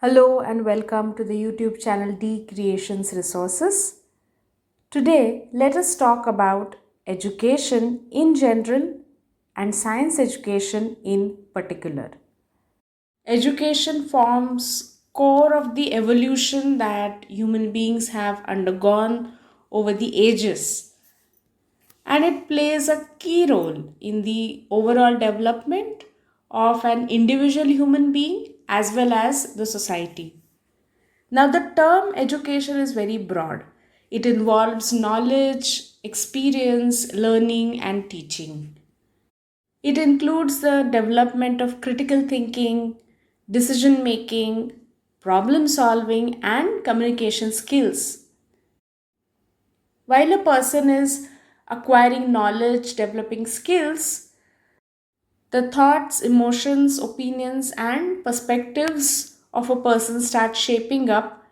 Hello and welcome to the YouTube channel D Creations Resources. Today, let us talk about education in general and science education in particular. Education forms core of the evolution that human beings have undergone over the ages, and it plays a key role in the overall development of an individual human being as well as the society. Now, the term education is very broad. It involves knowledge, experience, learning, and teaching. It includes the development of critical thinking, decision making, problem solving, and communication skills. While a person is acquiring knowledge, developing skills, the thoughts, emotions, opinions, and perspectives of a person start shaping up,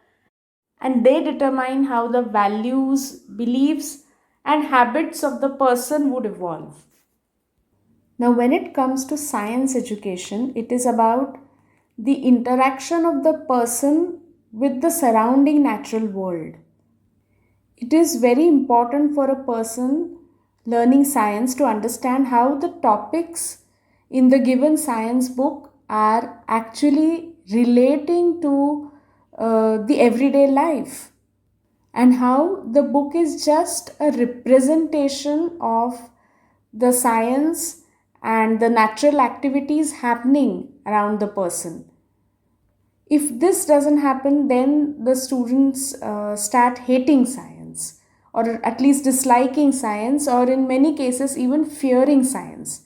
and they determine how the values, beliefs, and habits of the person would evolve. Now, when it comes to science education, it is about the interaction of the person with the surrounding natural world. It is very important for a person learning science to understand how the topics in the given science book are actually relating to the everyday life, and how the book is just a representation of the science and the natural activities happening around the person. If this doesn't happen, then the students start hating science, or at least disliking science, or in many cases even fearing science.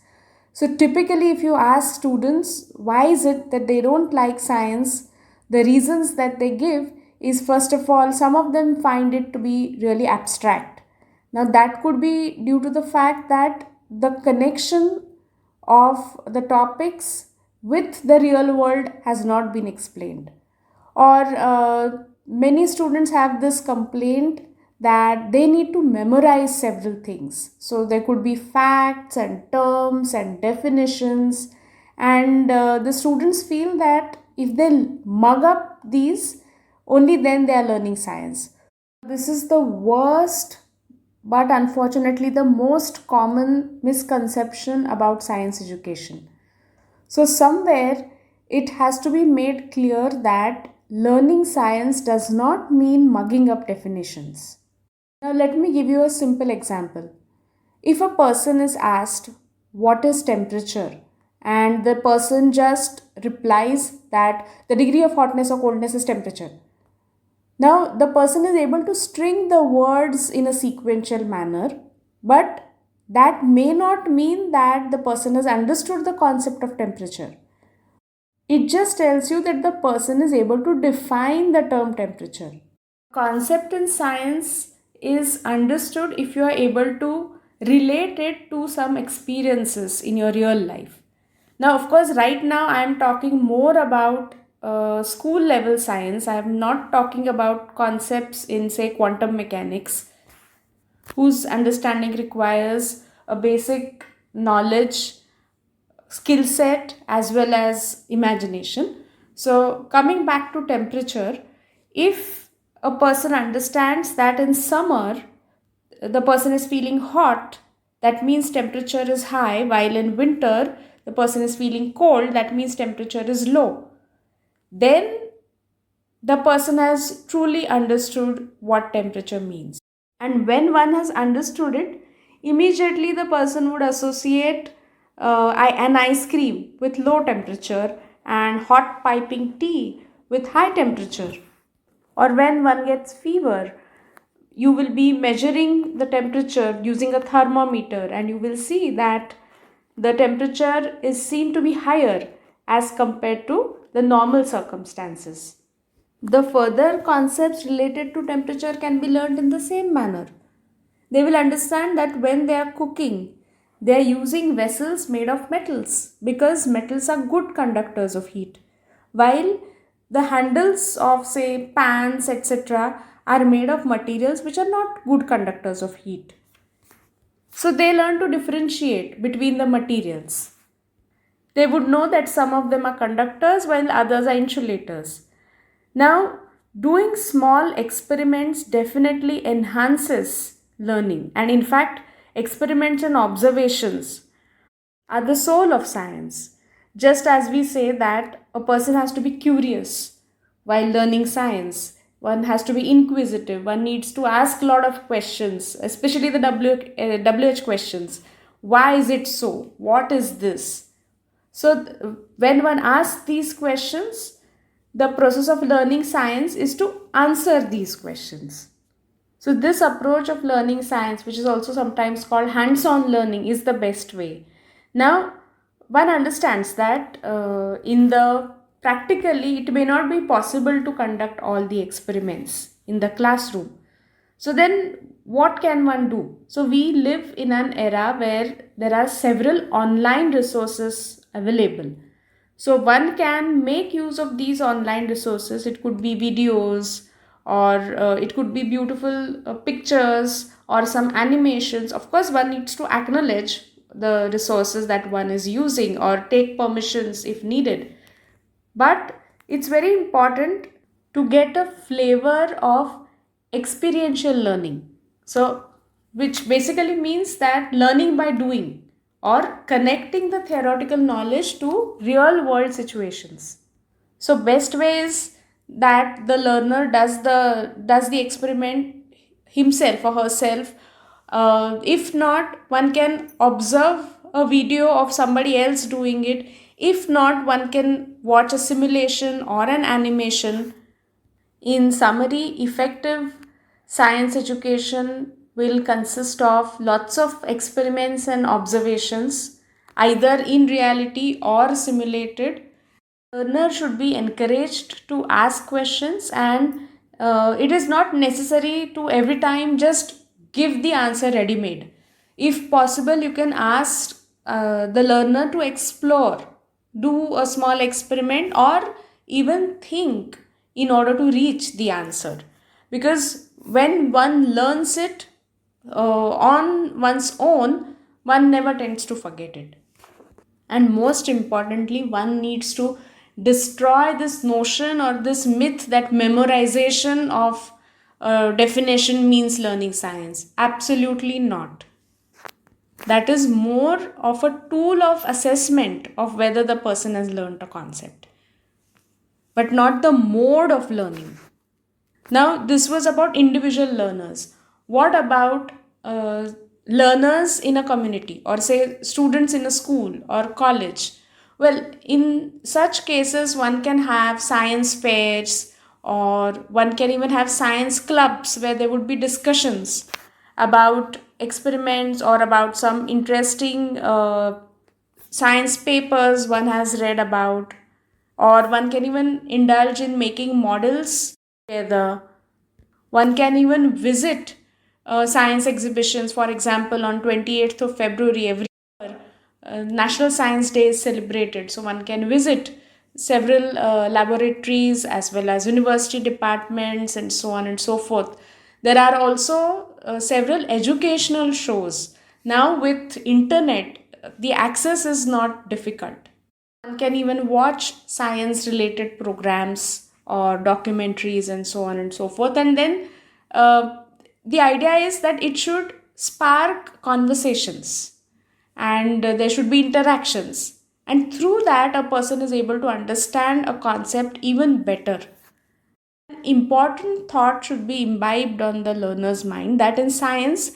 So typically, if you ask students why is it that they don't like science, the reasons that they give is, first of all, some of them find it to be really abstract. Now that could be due to the fact that the connection of the topics with the real world has not been explained. Or many students have this complaint that they need to memorize several things. So there could be facts and terms and definitions, and the students feel that if they mug up these, only then they are learning science. This is the worst, but unfortunately the most common misconception about science education. So, somewhere it has to be made clear that learning science does not mean mugging up definitions. Now, let me give you a simple example. If a person is asked, "What is temperature?" and the person just replies that the degree of hotness or coldness is temperature. Now, the person is able to string the words in a sequential manner, but that may not mean that the person has understood the concept of temperature. It just tells you that the person is able to define the term temperature. Concept in science is understood if you are able to relate it to some experiences in your real life. Now, of course, right now I am talking more about school level science. I am not talking about concepts in, say, quantum mechanics, whose understanding requires a basic knowledge, skill set, as well as imagination. So, coming back to temperature, if a person understands that in summer the person is feeling hot, that means temperature is high, while in winter the person is feeling cold, that means temperature is low, then the person has truly understood what temperature means. And when one has understood it, immediately the person would associate an ice cream with low temperature and hot piping tea with high temperature. Or when one gets fever, you will be measuring the temperature using a thermometer, and you will see that the temperature is seen to be higher as compared to the normal circumstances. The further concepts related to temperature can be learned in the same manner. They will understand that when they are cooking, they are using vessels made of metals, because metals are good conductors of heat, while the handles of, say, pans, etc., are made of materials which are not good conductors of heat. So they learn to differentiate between the materials. They would know that some of them are conductors while others are insulators. Now, doing small experiments definitely enhances learning, and in fact, experiments and observations are the soul of science. Just as we say that a person has to be curious while learning science, one has to be inquisitive, one needs to ask a lot of questions, especially the WH questions. Why is it so? What is this? So, when one asks these questions, the process of learning science is to answer these questions. So, this approach of learning science, which is also sometimes called hands on learning, is the best way. Now, one understands that in the practically it may not be possible to conduct all the experiments in the classroom. So, then what can one do? So, we live in an era where there are several online resources available. So one can make use of these online resources. It could be videos, or it could be beautiful pictures or some animations. Of course, one needs to acknowledge the resources that one is using or take permissions if needed. But it's very important to get a flavor of experiential learning. So, which basically means that learning by doing or connecting the theoretical knowledge to real world situations. So, best way is that the learner does the experiment himself or herself. If not, one can observe a video of somebody else doing it. If not, one can watch a simulation or an animation. In summary, effective science education will consist of lots of experiments and observations, either in reality or simulated. Learner should be encouraged to ask questions, and it is not necessary to every time just give the answer ready made. If possible, you can ask the learner to explore, do a small experiment, or even think in order to reach the answer. Because when one learns it on one's own, one never tends to forget it. And most importantly, one needs to destroy this notion or this myth that memorization of definition means learning science. Absolutely not. That is more of a tool of assessment of whether the person has learned a concept, but not the mode of learning. Now, this was about individual learners. What about learners in a community, or say students in a school or college? Well, in such cases, one can have science fairs, or one can even have science clubs where there would be discussions about experiments or about some interesting science papers one has read about, or one can even indulge in making models together. One can even visit science exhibitions. For example, on 28th of February every year, National Science Day is celebrated. So one can visit several laboratories as well as university departments and so on and so forth. There are also several educational shows. Now with internet, the access is not difficult. One can even watch science related programs or documentaries and so on and so forth. And then the idea is that it should spark conversations, and there should be interactions. And through that, a person is able to understand a concept even better. An important thought should be imbibed on the learner's mind that in science,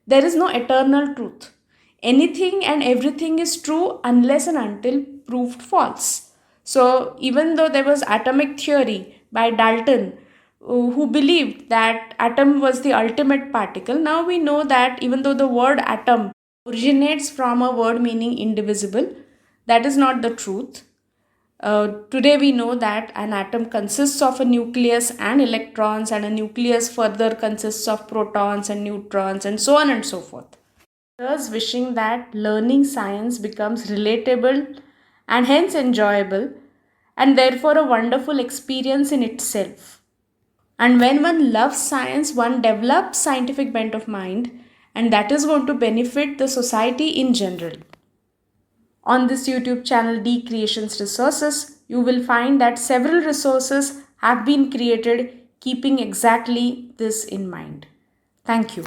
there is no eternal truth. Anything and everything is true unless and until proved false. So, even though there was atomic theory by Dalton, who believed that atom was the ultimate particle, now we know that even though the word atom originates from a word meaning indivisible, that is not the truth. Today we know that an atom consists of a nucleus and electrons, and a nucleus further consists of protons and neutrons, and so on and so forth. Thus, wishing that learning science becomes relatable and hence enjoyable, and therefore a wonderful experience in itself. And when one loves science, one develops scientific bent of mind, and that is going to benefit the society in general. On this YouTube channel, D Creations Resources, you will find that several resources have been created keeping exactly this in mind. Thank you.